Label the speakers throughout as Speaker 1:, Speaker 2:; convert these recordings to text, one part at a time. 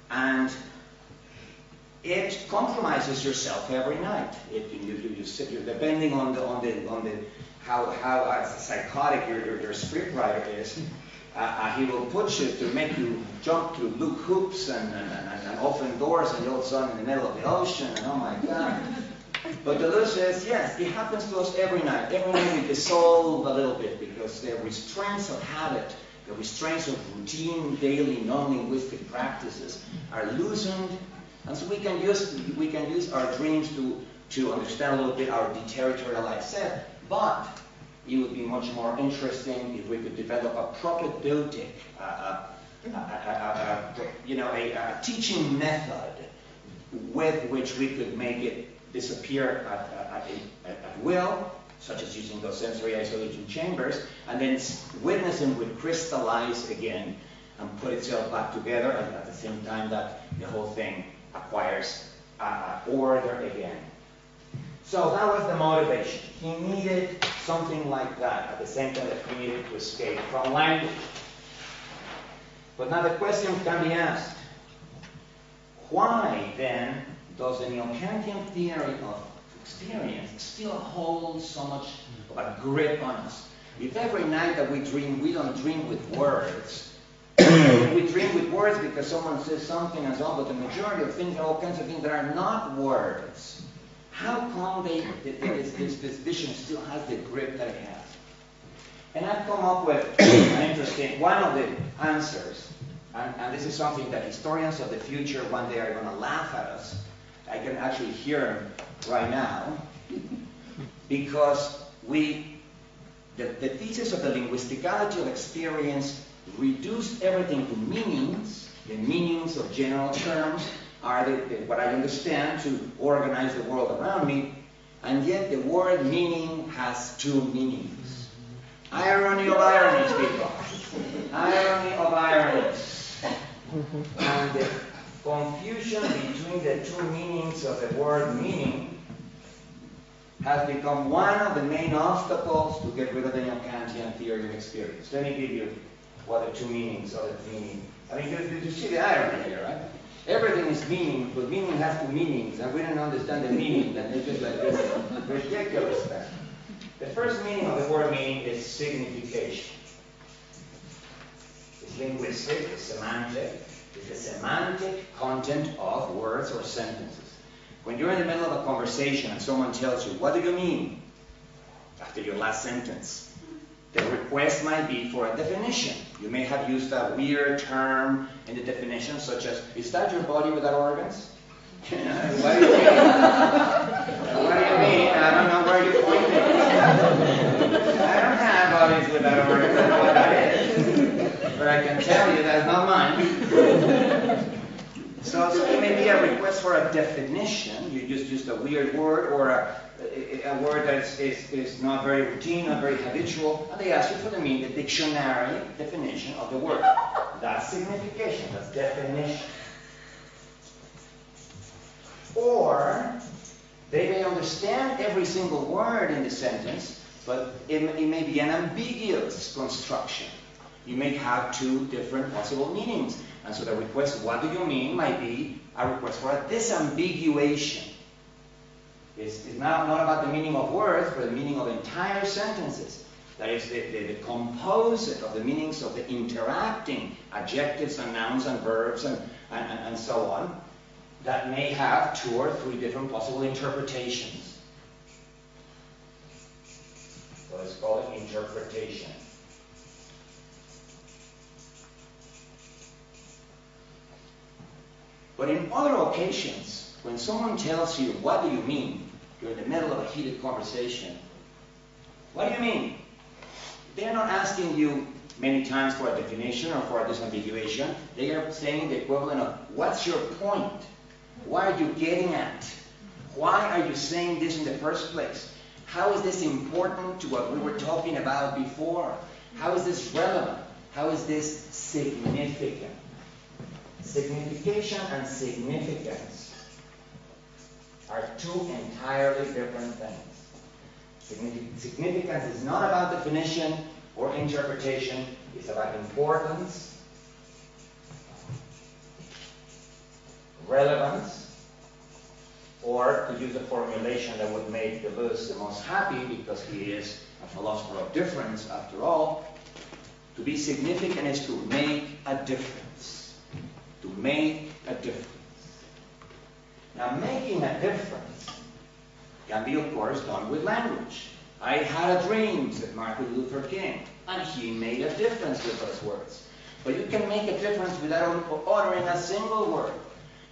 Speaker 1: And it compromises yourself every night. Depending on how psychotic your scriptwriter is, he will put you to make you jump through loop hoops and open doors, and you're all of a sudden in the middle of the ocean, and oh my God. But Deleuze says, yes, it happens to us every night. Every night we dissolve a little bit because the restraints of habit, the restraints of routine, daily, non-linguistic practices are loosened. And so we can use our dreams to understand a little bit our deterritorialized self, but it would be much more interesting if we could develop a propedeutic, a teaching method with which we could make it disappear at will, such as using those sensory isolation chambers, and then witnessing would crystallize again and put itself back together at the same time that the whole thing acquires order again. So that was the motivation. He needed something like that at the same time that he needed to escape from language. But now the question can be asked, why then does the Neo-Kantian theory of experience still hold so much of a grip on us? If every night that we dream, we don't dream with words. We dream with words because someone says something and so on, but the majority of things are all kinds of things that are not words. How come this vision still has the grip that it has? And I've come up with an interesting, one of the answers, and this is something that historians of the future one day are going to laugh at us. I can actually hear them right now, because the thesis of the linguisticality of experience reduced everything to meanings. The meanings of general terms are what I understand to organize the world around me, and yet the word meaning has two meanings. Irony of ironies, people. Irony of ironies. And the confusion between the two meanings of the word meaning has become one of the main obstacles to get rid of the Neo-Kantian theory of experience. Let me give you what the two meanings of the meaning. I mean, you see the irony here, right? Everything is meaning, but meaning has two meanings, and we don't understand the meaning, and it's just like this ridiculous thing. The first meaning of the word meaning is signification. It's linguistic, it's semantic. It's the semantic content of words or sentences. When you're in the middle of a conversation and someone tells you, what do you mean? After your last sentence, the request might be for a definition. You may have used a weird term in the definition, such as, is that your body without organs? What do you mean? What do you mean? I don't know where you're pointing. I don't have bodies without organs. I know what that is. But I can tell you that's not mine. So it may be a request for a definition. You just used a weird word, or a word that is not very routine, not very habitual, and they ask you for the dictionary definition of the word. That's signification, that's definition. Or they may understand every single word in the sentence, but it may be an ambiguous construction. You may have two different possible meanings. And so the request, what do you mean, might be a request for a disambiguation. It's not about the meaning of words, but the meaning of entire sentences. That is the composite of the meanings of the interacting adjectives and nouns and verbs and so on, that may have two or three different possible interpretations. So let's call it interpretation. But in other occasions, when someone tells you, what do you mean? You're in the middle of a heated conversation. What do you mean? They're not asking you many times for a definition or for a disambiguation. They are saying the equivalent of, what's your point? What are you getting at? Why are you saying this in the first place? How is this important to what we were talking about before? How is this relevant? How is this significant? Signification and significance are two entirely different things. Significance is not about definition or interpretation. It's about importance relevance, or to use a formulation that would make Deleuze the most happy because he is a philosopher of difference after all, to be significant is to make a difference. To make a difference. Now, making a difference can be, of course, done with language. I had a dream, said Martin Luther King, and he made a difference with those words. But you can make a difference without uttering a single word.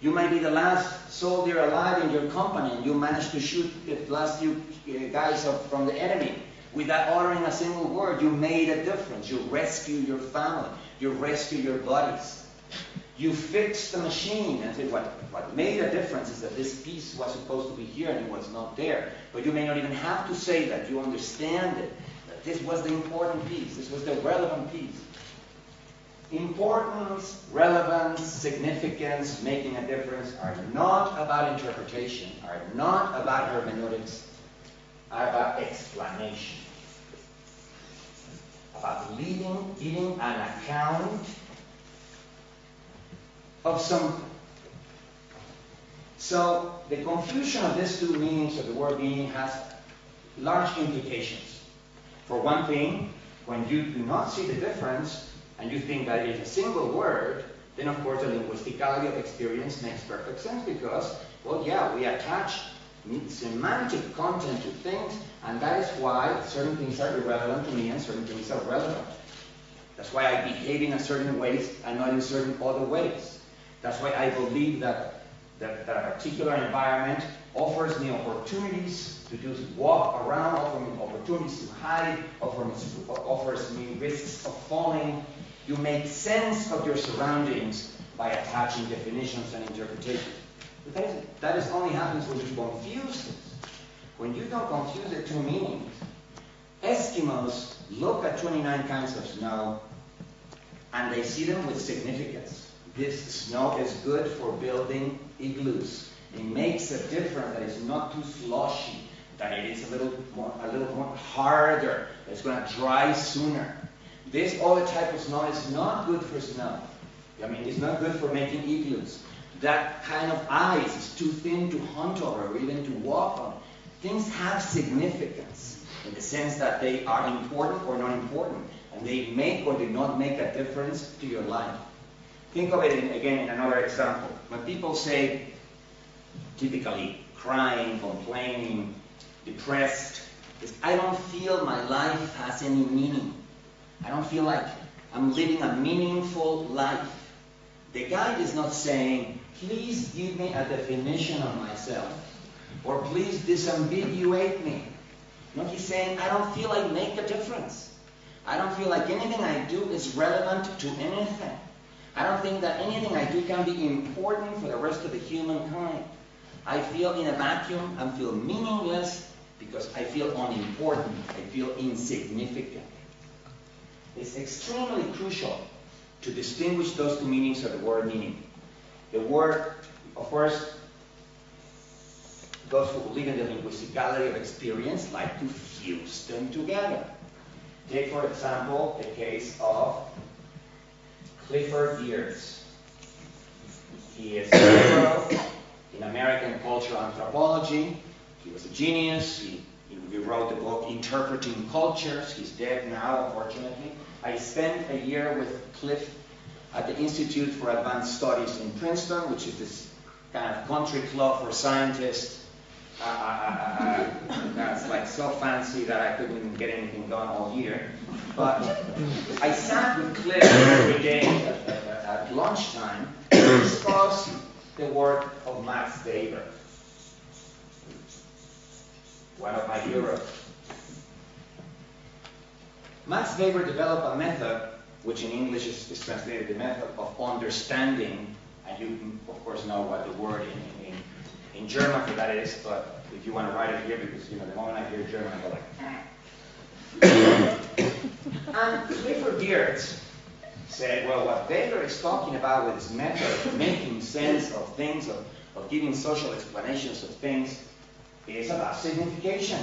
Speaker 1: You might be the last soldier alive in your company, and you manage to shoot the last few guys from the enemy. Without uttering a single word, you made a difference. You rescued your family. You rescued your buddies. You fixed the machine. And what made a difference is that this piece was supposed to be here and it was not there. But you may not even have to say that. You understand it. That this was the important piece. This was the relevant piece. Importance, relevance, significance, making a difference are not about interpretation, are not about hermeneutics, are about explanation. About giving an account of something. So the confusion of these two meanings of the word meaning has large implications. For one thing, when you do not see the difference and you think that it is a single word, then of course the linguisticality of experience makes perfect sense because, well, yeah, we attach semantic content to things, and that is why certain things are irrelevant to me and certain things are relevant. That's why I behave in a certain ways and not in certain other ways. That's why I believe that a particular environment offers me opportunities to just walk around, offers me opportunities to hide, offers me risks of falling. You make sense of your surroundings by attaching definitions and interpretations. But that is only happens when you confuse this. When you don't confuse the two meanings, Eskimos look at 29 kinds of snow and they see them with significance. This snow is good for building igloos. It makes a difference that it's not too sloshy, that it is a little more harder, that it's going to dry sooner. This other type of snow is not good for snow. I mean, it's not good for making igloos. That kind of ice is too thin to hunt over or even to walk on. Things have significance in the sense that they are important or not important, and they make or do not make a difference to your life. Think of it again in another example. When people say, typically crying, complaining, depressed, I don't feel my life has any meaning. I don't feel like I'm living a meaningful life. The guide is not saying, please give me a definition of myself, or please disambiguate me. No, he's saying, I don't feel I make a difference. I don't feel like anything I do is relevant to anything. I don't think that anything I do can be important for the rest of the humankind. I feel in a vacuum, I feel meaningless because I feel unimportant, I feel insignificant. It's extremely crucial to distinguish those two meanings of the word meaning. The word, of course, those who believe in the linguisticality of experience like to fuse them together. Take, for example, the case of Clifford Geertz. He is a hero in American cultural anthropology. He was a genius. He wrote the book Interpreting Cultures. He's dead now, unfortunately. I spent a year with Cliff at the Institute for Advanced Studies in Princeton, which is this kind of country club for scientists. That's like so fancy that I couldn't even get anything done all year. But I sat with Cliff every day at lunchtime to discuss the work of Max Weber, one of my heroes. Max Weber developed a method, which in English is translated the method of understanding, and you of course know what the word in German for that is, but if you want to write it here, because the moment I hear German, I go like, and Clifford Geertz said, well, what Weber is talking about with his method of making sense of things, of giving social explanations of things, is about signification.